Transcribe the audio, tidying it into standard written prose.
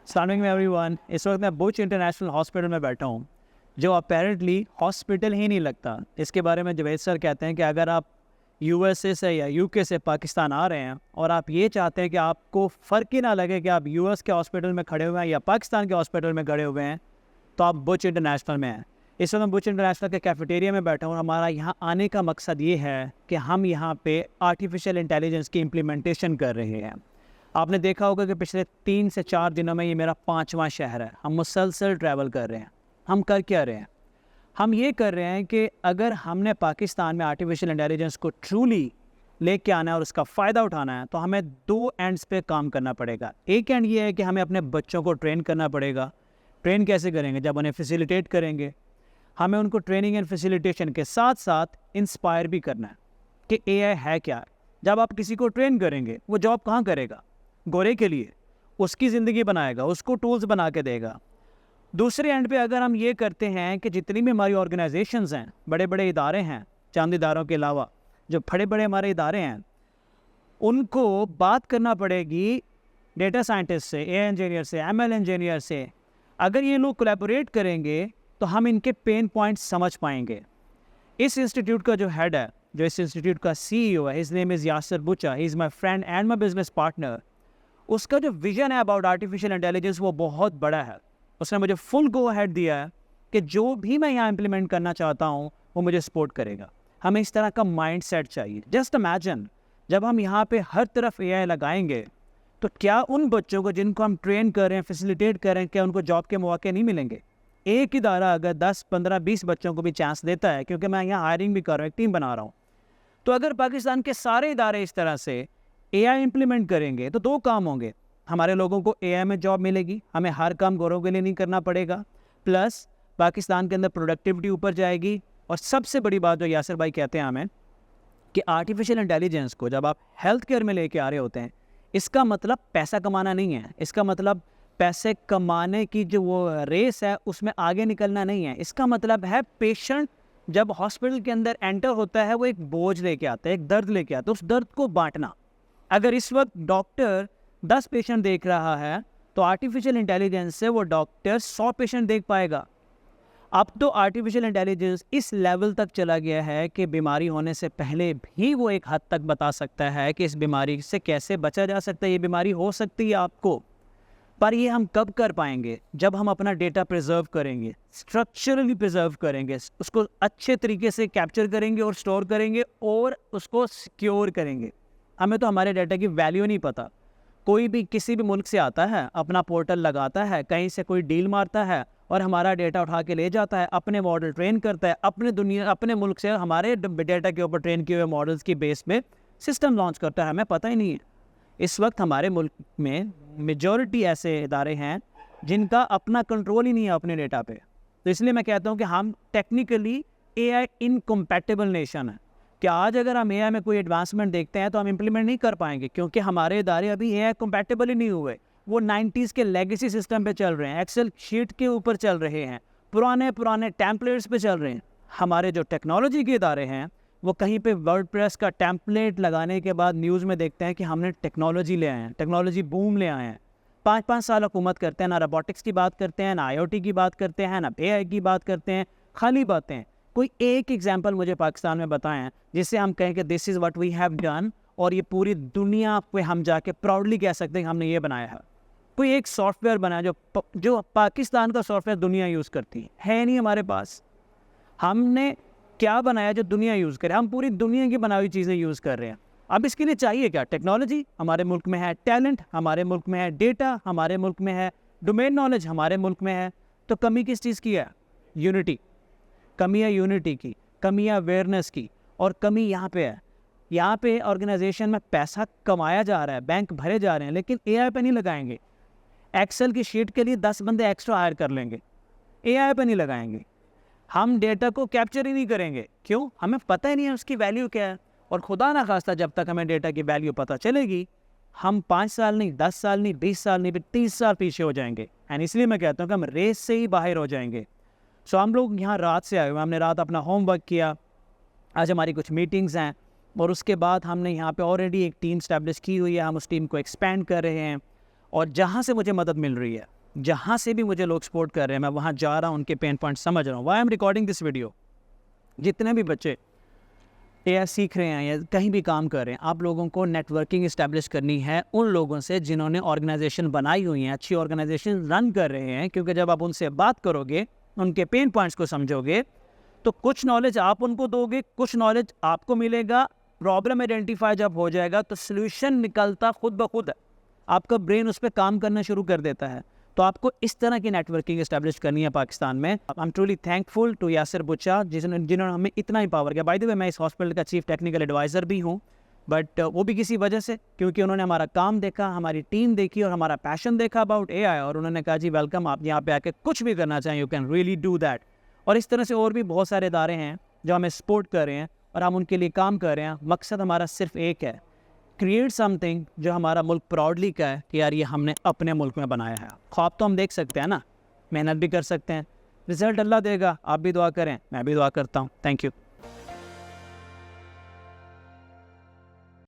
Starting में everyone, इस वक्त मैं बुच इंटरनेशनल हॉस्पिटल में बैठा हूँ, जो अपेरेंटली हॉस्पिटल ही नहीं लगता। इसके बारे में जवेद सर कहते हैं कि अगर आप यूएसए से या यूके से पाकिस्तान आ रहे हैं और आप ये चाहते हैं कि आपको फ़र्क ही ना लगे कि आप यूएस के हॉस्पिटल में खड़े हुए हैं या पाकिस्तान के हॉस्पिटल में खड़े हुए हैं, तो आप बुच इंटरनेशनल में हैं। इस वक्त मैं बुच इंटरनेशनल के कैफेटेरिया में बैठा हूँ और हमारा यहाँ आने का मकसद ये है कि हम यहाँ पे आर्टिफिशियल इंटेलिजेंस की इम्प्लीमेंटेशन कर रहे हैं। आपने देखा होगा कि पिछले 3 से 4 दिनों में ये मेरा 5वां शहर है। हम मुसलसल ट्रैवल कर रहे हैं। हम कर क्या रहे हैं? हम ये कर रहे हैं कि अगर हमने पाकिस्तान में आर्टिफिशियल इंटेलिजेंस को ट्रूली लेके आना है और उसका फ़ायदा उठाना है, तो हमें 2 एंड्स पे काम करना पड़ेगा। एक एंड ये है कि हमें अपने बच्चों को ट्रेन करना पड़ेगा। ट्रेन कैसे करेंगे? जब उन्हें फैसिलिटेट करेंगे। हमें उनको ट्रेनिंग एंड फैसिलिटेशन के साथ साथ इंस्पायर भी करना है कि एआई है क्या। जब आप किसी को ट्रेन करेंगे, वो जॉब कहाँ करेगा? गोरे के लिए। उसकी ज़िंदगी बनाएगा, उसको टूल्स बना के देगा। दूसरे एंड पे अगर हम ये करते हैं कि जितनी भी हमारी ऑर्गेनाइजेशंस हैं, बड़े बड़े इदारे हैं, चंद इदारों के अलावा जो बड़े बड़े हमारे इदारे हैं, उनको बात करना पड़ेगी डेटा साइंटिस्ट से, एआई इंजीनियर से, एमएल इंजीनियर से। अगर ये लोग कोलैबोरेट करेंगे तो हम इनके पेन पॉइंट्स समझ पाएंगे। इस इंस्टीट्यूट का जो हेड है, जो इस इंस्टीट्यूट का सीईओ है, his name is Yasir Bucha, he is my friend and my business partner. उसका जो विजन है अबाउट आर्टिफिशियल इंटेलिजेंस वो बहुत बड़ा है। उसने मुझे फुल गो अहेड दिया है कि जो भी मैं यहाँ इम्प्लीमेंट करना चाहता हूँ वो मुझे सपोर्ट करेगा। हमें इस तरह का माइंड सेट चाहिए। जस्ट इमेजिन, जब हम यहाँ पे हर तरफ एआई लगाएंगे तो क्या उन बच्चों को जिनको हम ट्रेन कर रहे हैं, फैसिलिटेट कर रहे हैं, क्या उनको जॉब के मौके नहीं मिलेंगे? एक इदारा अगर 10, 15, 20 बच्चों को भी चांस देता है, क्योंकि मैं यहाँ हायरिंग भी कर रहा हूँ, एक टीम बना रहा हूँ, तो अगर पाकिस्तान के सारे इदारे इस तरह से एआई इम्प्लीमेंट करेंगे तो 2 काम होंगे। हमारे लोगों को एआई में जॉब मिलेगी, हमें हर काम गोरों के लिए नहीं करना पड़ेगा, प्लस पाकिस्तान के अंदर प्रोडक्टिविटी ऊपर जाएगी। और सबसे बड़ी बात जो यासिर भाई कहते हैं हमें, कि आर्टिफिशियल इंटेलिजेंस को जब आप हेल्थ केयर में लेके आ रहे होते हैं, इसका मतलब पैसा कमाना नहीं है। इसका मतलब पैसे कमाने की जो वो रेस है उसमें आगे निकलना नहीं है। इसका मतलब है पेशेंट जब हॉस्पिटल के अंदर एंटर होता है वो एक बोझ लेके आता है, एक दर्द लेके आता है, उस दर्द को बांटना। अगर इस वक्त डॉक्टर 10 पेशेंट देख रहा है तो आर्टिफिशियल इंटेलिजेंस से वो डॉक्टर 100 पेशेंट देख पाएगा। अब तो आर्टिफिशियल इंटेलिजेंस इस लेवल तक चला गया है कि बीमारी होने से पहले भी वो एक हद तक बता सकता है कि इस बीमारी से कैसे बचा जा सकता है, ये बीमारी हो सकती है आपको। पर ये हम कब कर पाएंगे? जब हम अपना डेटा प्रिजर्व करेंगे, स्ट्रक्चरली प्रिजर्व करेंगे, उसको अच्छे तरीके से कैप्चर करेंगे और स्टोर करेंगे और उसको सिक्योर करेंगे। हमें तो हमारे डाटा की वैल्यू नहीं पता। कोई भी किसी भी मुल्क से आता है, अपना पोर्टल लगाता है, कहीं से कोई डील मारता है और हमारा डेटा उठा के ले जाता है, अपने मॉडल ट्रेन करता है, अपने मुल्क से हमारे डेटा के ऊपर ट्रेन किए हुए मॉडल्स की बेस में सिस्टम लॉन्च करता है। हमें पता ही नहीं है। इस वक्त हमारे मुल्क में मेजॉरिटी ऐसे इदारे हैं जिनका अपना कंट्रोल ही नहीं है अपने डेटा पे। तो इसलिए मैं कहता हूँ कि हम टेक्निकली एआई इनकम्पैटिबल नेशन है। कि आज अगर हम एआई में कोई एडवांसमेंट देखते हैं तो हम इम्प्लीमेंट नहीं कर पाएंगे, क्योंकि हमारे इदारे अभी एआई कंपैटिबल ही नहीं हुए। वो 90s के लेगेसी सिस्टम पे चल रहे हैं, एक्सेल शीट के ऊपर चल रहे हैं, पुराने टेम्पलेट्स पे चल रहे हैं। हमारे जो टेक्नोलॉजी के इदारे हैं वो कहीं पे वर्डप्रेस का टेम्पलेट लगाने के बाद न्यूज़ में देखते हैं कि हमने टेक्नोलॉजी ले आए हैं, टेक्नोलॉजी बूम ले आए हैं। 5-5 साल हुकूमत करते हैं, ना रोबोटिक्स की बात करते हैं, ना आईओटी की बात करते हैं, ना एआई की बात करते हैं, खाली बातें। कोई एक एग्जाम्पल मुझे पाकिस्तान में बताएं जिससे हम कहें कि this is what we have done और ये पूरी दुनिया पे हम जाके प्राउडली कह सकते हैं कि हमने ये बनाया है। कोई एक सॉफ्टवेयर बनाया जो पाकिस्तान का सॉफ्टवेयर दुनिया यूज़ करती है नहीं हमारे पास। हमने क्या बनाया जो दुनिया यूज़ करे? हम पूरी दुनिया की बनाई हुई चीज़ें यूज़ कर रहे हैं। अब इसके लिए चाहिए क्या? टेक्नोलॉजी हमारे मुल्क में है, टैलेंट हमारे मुल्क में है, डेटा हमारे मुल्क में है, डोमेन नॉलेज हमारे मुल्क में है। तो कमी किस चीज़ की है? यूनिटी। कमी है यूनिटी की, कमी है अवेयरनेस की, और कमी यहाँ पे है। यहाँ पे ऑर्गेनाइजेशन में पैसा कमाया जा रहा है, बैंक भरे जा रहे हैं, लेकिन एआई पे नहीं लगाएंगे। एक्सेल की शीट के लिए 10 बंदे एक्स्ट्रा हायर कर लेंगे, एआई पे नहीं लगाएंगे। हम डेटा को कैप्चर ही नहीं करेंगे। क्यों? हमें पता ही नहीं है उसकी वैल्यू क्या है। और खुदा ना खास्ता जब तक हमें डेटा की वैल्यू पता चलेगी, हम 5 साल नहीं, 10 साल नहीं, 20 साल नहीं, 30 साल पीछे हो जाएंगे। एंड इसलिए मैं कहता हूँ कि हम रेस से ही बाहर हो जाएंगे। सो हम लोग यहाँ रात से आए हुए, हमने रात अपना होमवर्क किया, आज हमारी कुछ मीटिंग्स हैं, और उसके बाद हमने यहाँ पे ऑलरेडी एक टीम स्टैब्लिश की हुई है। हम उस टीम को एक्सपेंड कर रहे हैं, और जहाँ से मुझे मदद मिल रही है जहाँ से भी मुझे लोग सपोर्ट कर रहे हैं, मैं वहाँ जा रहा हूँ, उनके पेन पॉइंट समझ रहा हूँ। Why I am recording this video, जितने भी बच्चे AI सीख रहे हैं या कहीं भी काम कर रहे हैं, आप लोगों को नेटवर्किंग इस्टेब्लिश करनी है उन लोगों से जिन्होंने ऑर्गेनाइजेशन बनाई हुई हैं, अच्छी ऑर्गेनाइजेशन रन कर रहे हैं, क्योंकि जब आप उनसे बात करोगे, उनके पेन पॉइंट्स को समझोगे, तो कुछ नॉलेज आप उनको दोगे, कुछ नॉलेज आपको मिलेगा। प्रॉब्लम आइडेंटिफाई जब हो जाएगा तो सोल्यूशन निकलता खुद ब खुद है, आपका ब्रेन उस पर काम करना शुरू कर देता है। तो आपको इस तरह की नेटवर्किंग इस्टेब्लिश करनी है पाकिस्तान में। I am truly thankful to Yasir Bucha जिन्होंने हमें इतना एम्पावर किया। बाय द वे, मैं इस हॉस्पिटल का चीफ टेक्निकल एडवाइज़र भी हूँ, बट वो भी किसी वजह से, क्योंकि उन्होंने हमारा काम देखा, हमारी टीम देखी और हमारा पैशन देखा अबाउट AI, और उन्होंने कहा जी वेलकम, आप यहाँ पे आके कुछ भी करना चाहें, you can really do that. और इस तरह से और भी बहुत सारे इदारे हैं जो हमें सपोर्ट कर रहे हैं और हम उनके लिए काम कर रहे हैं। मकसद हमारा सिर्फ एक है, क्रिएट समथिंग जो हमारा मुल्क प्राउडली का है कि यार ये हमने अपने मुल्क में बनाया है। ख्वाब तो हम देख सकते हैं ना, मेहनत भी कर सकते हैं, रिजल्ट अल्लाह देगा। आप भी दुआ करें, मैं भी दुआ करता हूँ। Thank you.